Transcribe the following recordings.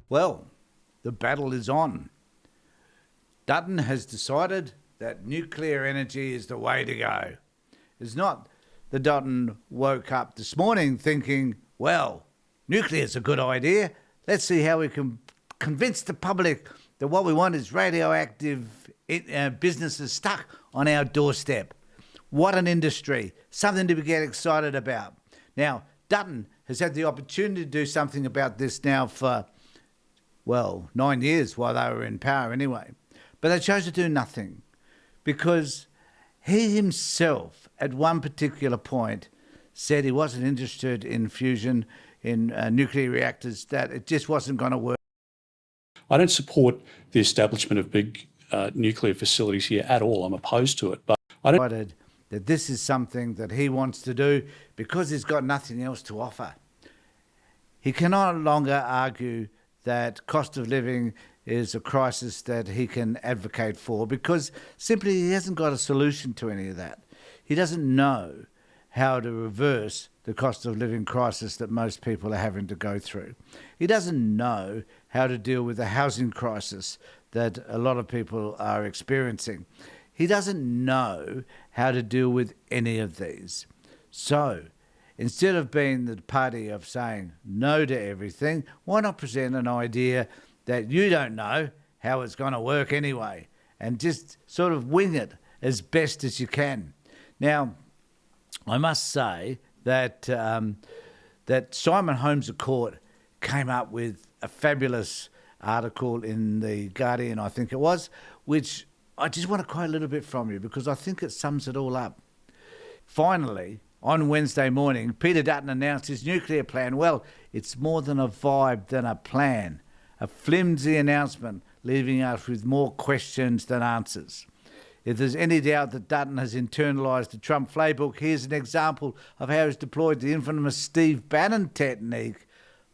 Well, the battle is on. Dutton has decided that nuclear energy is the way to go. It's not that Dutton woke up this morning thinking, well, nuclear's a good idea. Let's see how we can convince the public that what we want is radioactive businesses stuck on our doorstep. What an industry. Something to get excited about. Now, Dutton has had the opportunity to do something about this now for, 9 years while they were in power anyway. But they chose to do nothing because he himself, at one particular point, said he wasn't interested in fusion, in nuclear reactors, that it just wasn't going to work. I don't support the establishment of big nuclear facilities here at all. I'm opposed to it. But I don't. That this is something that he wants to do because he's got nothing else to offer. He can no longer argue that cost of living is a crisis that he can advocate for because simply he hasn't got a solution to any of that. He doesn't know how to reverse the cost of living crisis that most people are having to go through. He doesn't know how to deal with the housing crisis that a lot of people are experiencing. He doesn't know how to deal with any of these. So, instead of being the party of saying no to everything, why not present an idea that you don't know how it's going to work anyway, and just sort of wing it as best as you can. Now, I must say that that Simon Holmes à Court came up with a fabulous article in the Guardian, I think it was, which I just want to quote a little bit from you because I think it sums it all up. Finally, on Wednesday morning, Peter Dutton announced his nuclear plan. Well, it's more than a vibe than a plan. A flimsy announcement, leaving us with more questions than answers. If there's any doubt that Dutton has internalised the Trump playbook, here's an example of how he's deployed the infamous Steve Bannon technique: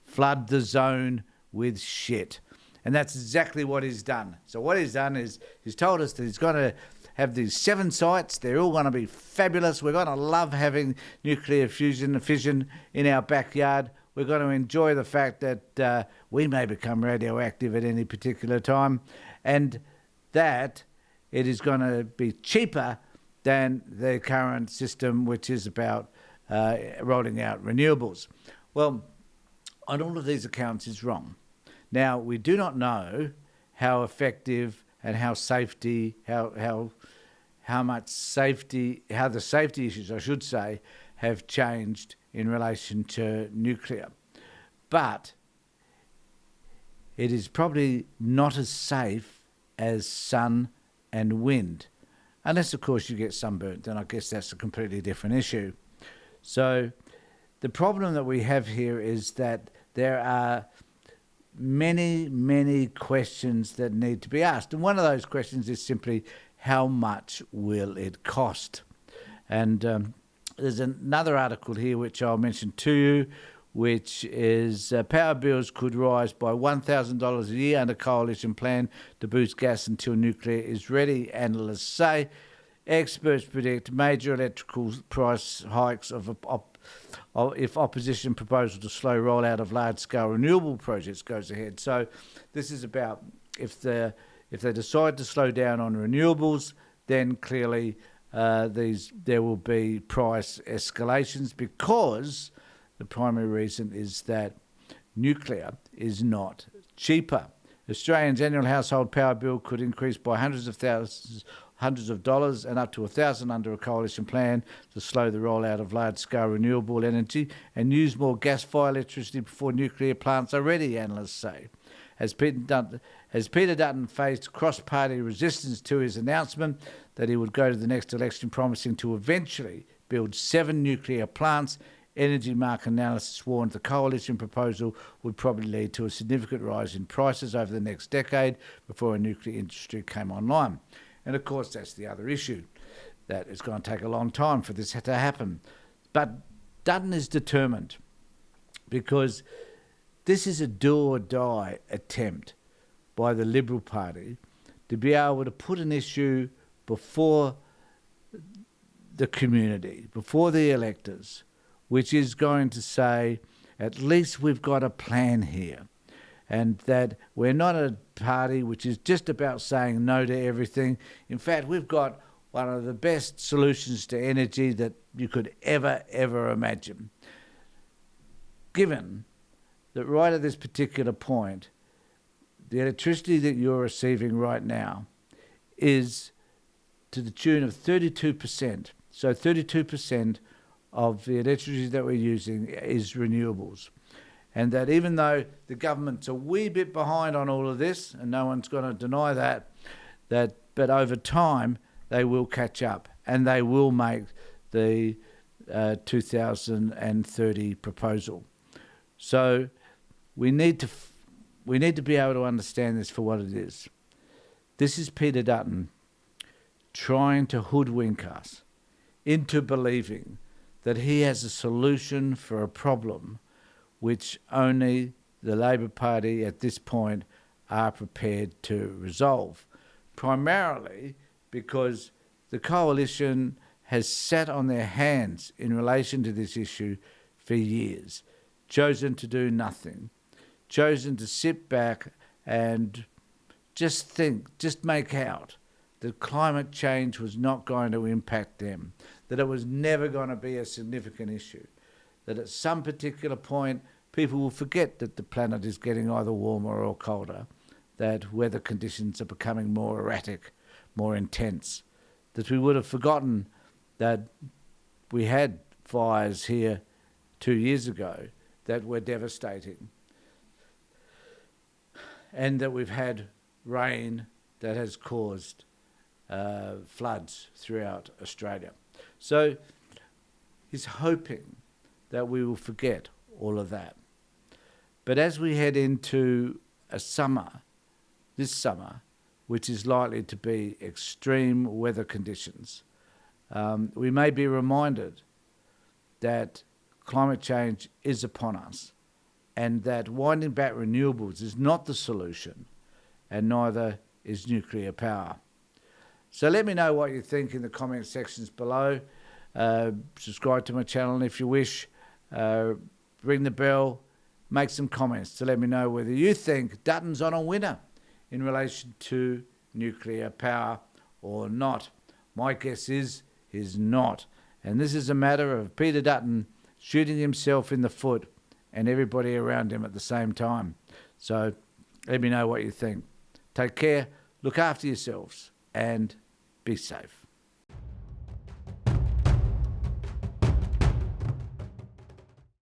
flood the zone with shit. And that's exactly what he's done. So what he's done is he's told us that he's going to have these 7 sites. They're all going to be fabulous. We're going to love having nuclear fusion and fission in our backyard. We're going to enjoy the fact that we may become radioactive at any particular time, and that it is going to be cheaper than the current system, which is about rolling out renewables. Well, on all of these accounts is wrong. Now, we do not know how effective and how the safety issues, I should say, have changed in relation to nuclear. But it is probably not as safe as sun and wind. Unless, of course, you get sunburnt, then I guess that's a completely different issue. So the problem that we have here is that there are many, many questions that need to be asked. And one of those questions is simply, how much will it cost? And there's another article here which I'll mention to you, which is power bills could rise by $1,000 a year under coalition plan to boost gas until nuclear is ready, analysts say. Experts predict major electrical price hikes if opposition proposal to slow rollout of large-scale renewable projects goes ahead. So this is about if they decide to slow down on renewables, then clearly there will be price escalations because the primary reason is that nuclear is not cheaper. Australians' annual household power bill could increase by hundreds of dollars and up to $1,000 under a coalition plan to slow the rollout of large-scale renewable energy and use more gas-fired electricity before nuclear plants are ready, analysts say. As Peter Dutton faced cross-party resistance to his announcement that he would go to the next election promising to eventually build 7 nuclear plants, energy market analysts warned the coalition proposal would probably lead to a significant rise in prices over the next decade before a nuclear industry came online. And of course, that's the other issue, that it's going to take a long time for this to happen. But Dutton is determined because this is a do-or-die attempt by the Liberal Party to be able to put an issue before the community, before the electors, which is going to say, at least we've got a plan here. and that we're not a party which is just about saying no to everything. In fact, we've got one of the best solutions to energy that you could ever imagine. Given that right at this particular point, the electricity that you're receiving right now is to the tune of 32%. So 32% of the electricity that we're using is renewables. And that even though the government's a wee bit behind on all of this, and no one's going to deny that, but over time they will catch up and they will make the 2030 proposal. So we need to be able to understand this for what it is. This is Peter Dutton trying to hoodwink us into believing that he has a solution for a problem which only the Labor Party at this point are prepared to resolve, primarily because the coalition has sat on their hands in relation to this issue for years, chosen to do nothing, chosen to sit back and just think, just make out that climate change was not going to impact them, that it was never going to be a significant issue, that at some particular point people will forget that the planet is getting either warmer or colder, that weather conditions are becoming more erratic, more intense, that we would have forgotten that we had fires here 2 years ago that were devastating, and that we've had rain that has caused floods throughout Australia. So he's hoping that we will forget all of that. But as we head into a summer, this summer, which is likely to be extreme weather conditions, we may be reminded that climate change is upon us and that winding back renewables is not the solution, and neither is nuclear power. So let me know what you think in the comment sections below. Subscribe to my channel if you wish. Ring the bell. Make some comments to let me know whether you think Dutton's on a winner in relation to nuclear power or not. My guess is he's not. And this is a matter of Peter Dutton shooting himself in the foot and everybody around him at the same time. So let me know what you think. Take care, look after yourselves, and be safe.